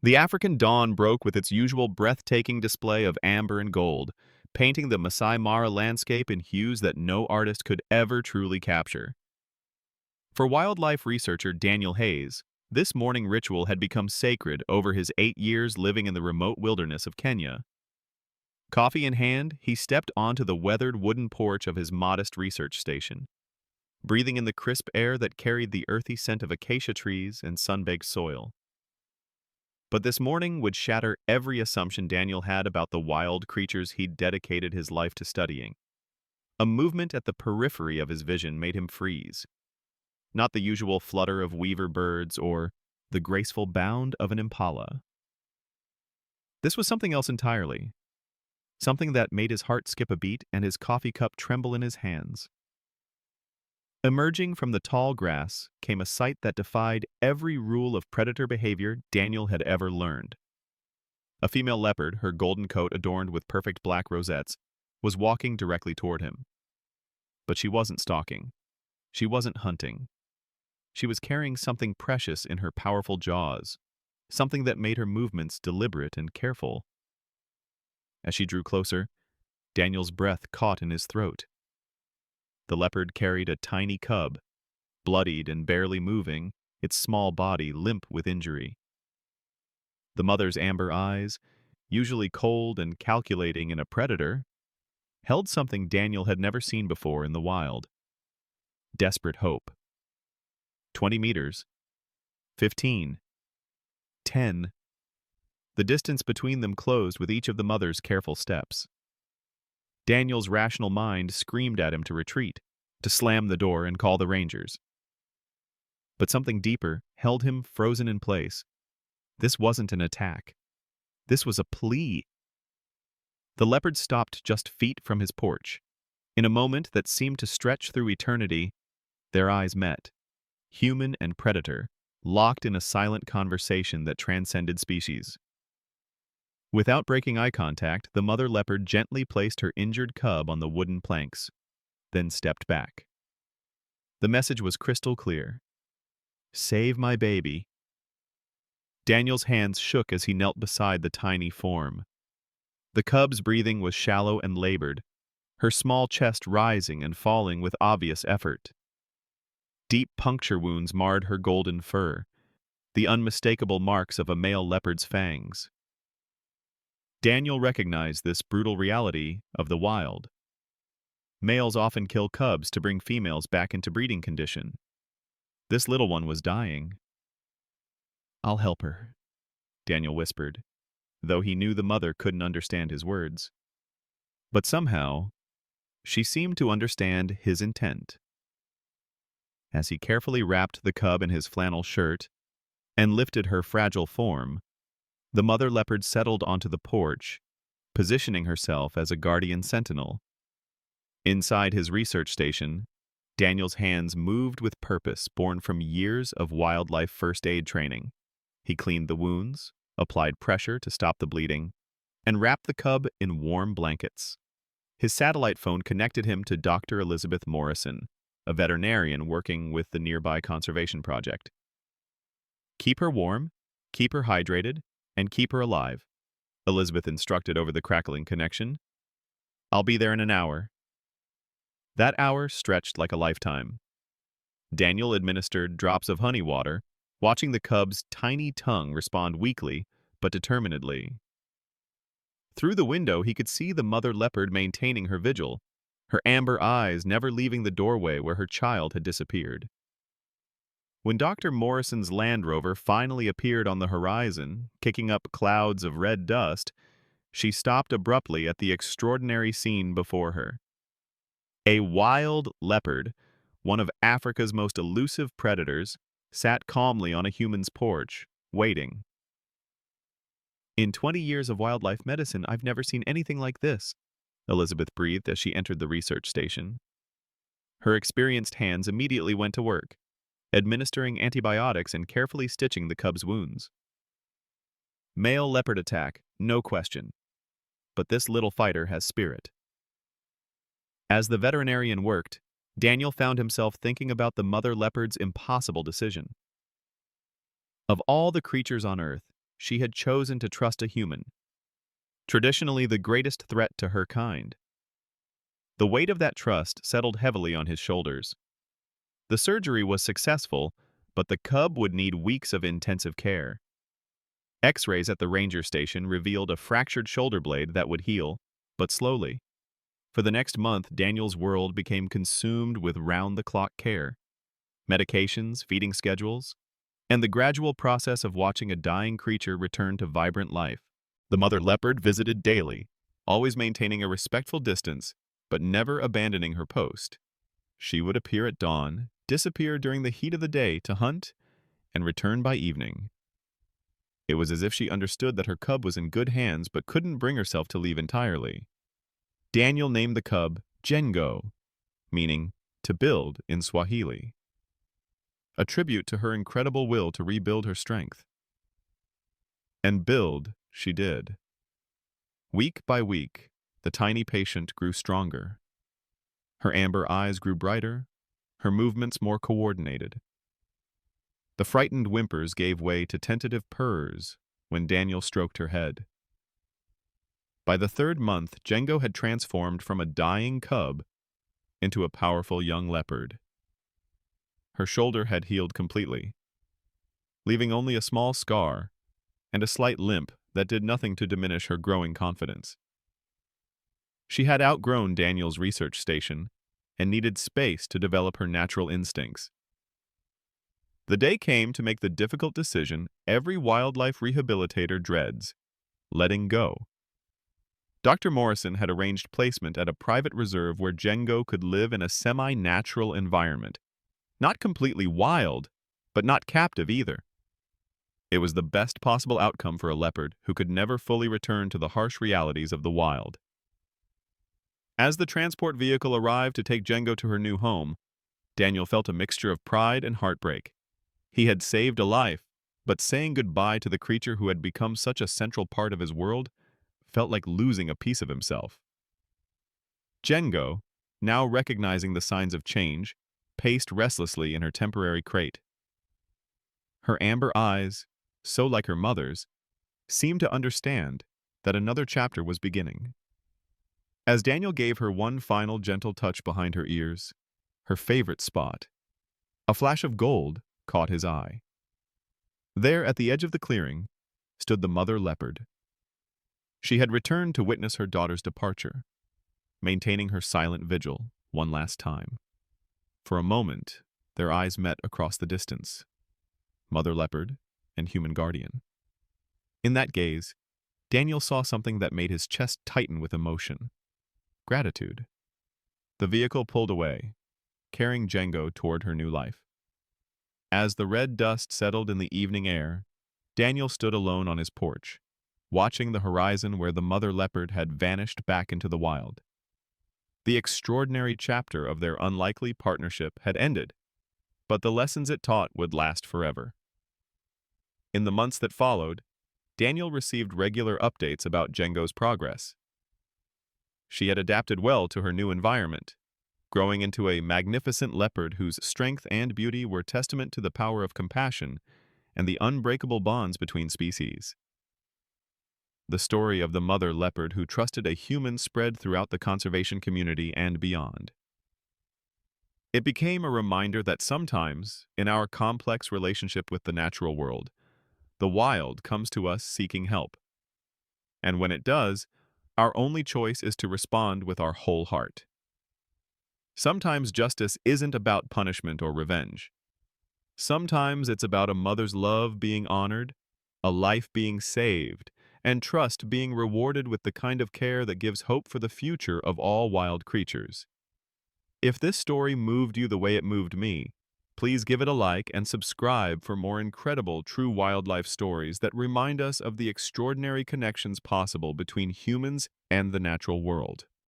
The African dawn broke with its usual breathtaking display of amber and gold, painting the Masai Mara landscape in hues that no artist could ever truly capture. For wildlife researcher Daniel Hayes, this morning ritual had become sacred over his 8 years living in the remote wilderness of Kenya. Coffee in hand, he stepped onto the weathered wooden porch of his modest research station, breathing in the crisp air that carried the earthy scent of acacia trees and sun-baked soil. But this morning would shatter every assumption Daniel had about the wild creatures he'd dedicated his life to studying. A movement at the periphery of his vision made him freeze. Not the usual flutter of weaver birds or the graceful bound of an impala. This was something else entirely. Something that made his heart skip a beat and his coffee cup tremble in his hands. Emerging from the tall grass came a sight that defied every rule of predator behavior Daniel had ever learned. A female leopard, her golden coat adorned with perfect black rosettes, was walking directly toward him. But she wasn't stalking. She wasn't hunting. She was carrying something precious in her powerful jaws, something that made her movements deliberate and careful. As she drew closer, Daniel's breath caught in his throat. The leopard carried a tiny cub, bloodied and barely moving, its small body limp with injury. The mother's amber eyes, usually cold and calculating in a predator, held something Daniel had never seen before in the wild. Desperate hope. 20 meters. 15. 10. The distance between them closed with each of the mother's careful steps. Daniel's rational mind screamed at him to retreat, to slam the door and call the rangers. But something deeper held him frozen in place. This wasn't an attack. This was a plea. The leopard stopped just feet from his porch. In a moment that seemed to stretch through eternity, their eyes met, human and predator, locked in a silent conversation that transcended species. Without breaking eye contact, the mother leopard gently placed her injured cub on the wooden planks, then stepped back. The message was crystal clear. Save my baby. Daniel's hands shook as he knelt beside the tiny form. The cub's breathing was shallow and labored, her small chest rising and falling with obvious effort. Deep puncture wounds marred her golden fur, the unmistakable marks of a male leopard's fangs. Daniel recognized this brutal reality of the wild. Males often kill cubs to bring females back into breeding condition. This little one was dying. "I'll help her," Daniel whispered, though he knew the mother couldn't understand his words. But somehow, she seemed to understand his intent. As he carefully wrapped the cub in his flannel shirt and lifted her fragile form, the mother leopard settled onto the porch, positioning herself as a guardian sentinel. Inside his research station, Daniel's hands moved with purpose born from years of wildlife first aid training. He cleaned the wounds, applied pressure to stop the bleeding, and wrapped the cub in warm blankets. His satellite phone connected him to Dr. Elizabeth Morrison, a veterinarian working with the nearby conservation project. "Keep her warm, keep her hydrated, and keep her alive," Elizabeth instructed over the crackling connection. "I'll be there in an hour." That hour stretched like a lifetime. Daniel administered drops of honey water, watching the cub's tiny tongue respond weakly but determinedly. Through the window, he could see the mother leopard maintaining her vigil, her amber eyes never leaving the doorway where her child had disappeared. When Dr. Morrison's Land Rover finally appeared on the horizon, kicking up clouds of red dust, she stopped abruptly at the extraordinary scene before her. A wild leopard, one of Africa's most elusive predators, sat calmly on a human's porch, waiting. "In 20 years of wildlife medicine, I've never seen anything like this," Elizabeth breathed as she entered the research station. Her experienced hands immediately went to work, administering antibiotics and carefully stitching the cub's wounds. Male leopard attack, no question. But this little fighter has spirit. As the veterinarian worked, Daniel found himself thinking about the mother leopard's impossible decision. Of all the creatures on Earth, she had chosen to trust a human, traditionally the greatest threat to her kind. The weight of that trust settled heavily on his shoulders. The surgery was successful, but the cub would need weeks of intensive care. X-rays at the ranger station revealed a fractured shoulder blade that would heal, but slowly. For the next month, Daniel's world became consumed with round-the-clock care, medications, feeding schedules, and the gradual process of watching a dying creature return to vibrant life. The mother leopard visited daily, always maintaining a respectful distance, but never abandoning her post. She would appear at dawn, disappear during the heat of the day to hunt, and return by evening. It was as if she understood that her cub was in good hands but couldn't bring herself to leave entirely. Daniel named the cub Jengo, meaning to build in Swahili, a tribute to her incredible will to rebuild her strength. And build she did. Week by week, the tiny patient grew stronger. Her amber eyes grew brighter, her movements more coordinated. The frightened whimpers gave way to tentative purrs when Daniel stroked her head. By the third month, Jengo had transformed from a dying cub into a powerful young leopard. Her shoulder had healed completely, leaving only a small scar and a slight limp that did nothing to diminish her growing confidence. She had outgrown Daniel's research station and needed space to develop her natural instincts. The day came to make the difficult decision every wildlife rehabilitator dreads: letting go. Dr. Morrison had arranged placement at a private reserve where Jengo could live in a semi-natural environment. Not completely wild, but not captive either. It was the best possible outcome for a leopard who could never fully return to the harsh realities of the wild. As the transport vehicle arrived to take Jengo to her new home, Daniel felt a mixture of pride and heartbreak. He had saved a life, but saying goodbye to the creature who had become such a central part of his world felt like losing a piece of himself. Jengo, now recognizing the signs of change, paced restlessly in her temporary crate. Her amber eyes, so like her mother's, seemed to understand that another chapter was beginning. As Daniel gave her one final gentle touch behind her ears, her favorite spot, a flash of gold caught his eye. There, at the edge of the clearing, stood the mother leopard. She had returned to witness her daughter's departure, maintaining her silent vigil one last time. For a moment, their eyes met across the distance, mother leopard and human guardian. In that gaze, Daniel saw something that made his chest tighten with emotion: gratitude. The vehicle pulled away, carrying Jengo toward her new life. As the red dust settled in the evening air, Daniel stood alone on his porch, watching the horizon where the mother leopard had vanished back into the wild. The extraordinary chapter of their unlikely partnership had ended, but the lessons it taught would last forever. In the months that followed, Daniel received regular updates about Jengo's progress. She had adapted well to her new environment, growing into a magnificent leopard whose strength and beauty were testament to the power of compassion and the unbreakable bonds between species. The story of the mother leopard who trusted a human spread throughout the conservation community and beyond. It became a reminder that sometimes, in our complex relationship with the natural world, the wild comes to us seeking help. And when it does, our only choice is to respond with our whole heart. Sometimes justice isn't about punishment or revenge. Sometimes it's about a mother's love being honored, a life being saved, and trust being rewarded with the kind of care that gives hope for the future of all wild creatures. If this story moved you the way it moved me, please give it a like and subscribe for more incredible true wildlife stories that remind us of the extraordinary connections possible between humans and the natural world.